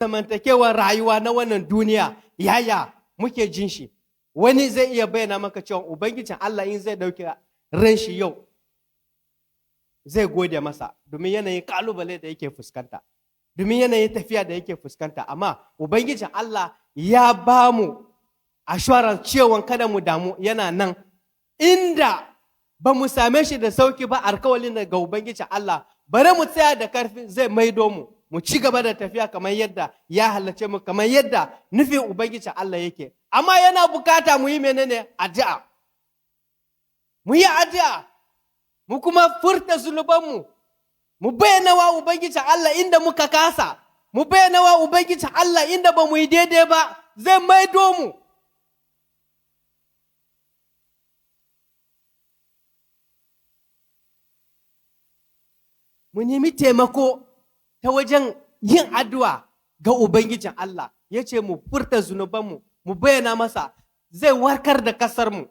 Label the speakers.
Speaker 1: zamantakewar rayuwa na wannan duniya yaya muke jin shi. Wani zai iya bayyana maka cewa Ubangijin Allah in zai ɗauki ran shi yau zai gode masa domin yanayin kalubale da yake fuskanta, domin yanayin tafiya da yake fuskanta. Amma Ubangijin Allah ya ba mu assurance cewa kada mu damu, yana nan. Inda ba mu same shi da sauki ba, alkawalin daga Ubangijin Allah, bari mu tsaya da karfi zai maido mu ci gaba da tafiya kamar yadda ya halarce mu, kamar yadda nufin Ubangijin Allah yake. Amma yana bukata mu yi menene? Addu'a. Mu yi addu'a, mu kuma furta zunubanmu, mu bayyana wa Ubangijin Allah inda muka kasa, mu bayyana wa Ubangijin Allah inda ba mu yi daidai ba, zai maido mu. Mu nemi taimako ta wajen yin addu'a ga Ubangijin Allah, ya ce mu furta zunubanmu, mu bayyana masa, zai warkar da ƙasarmu.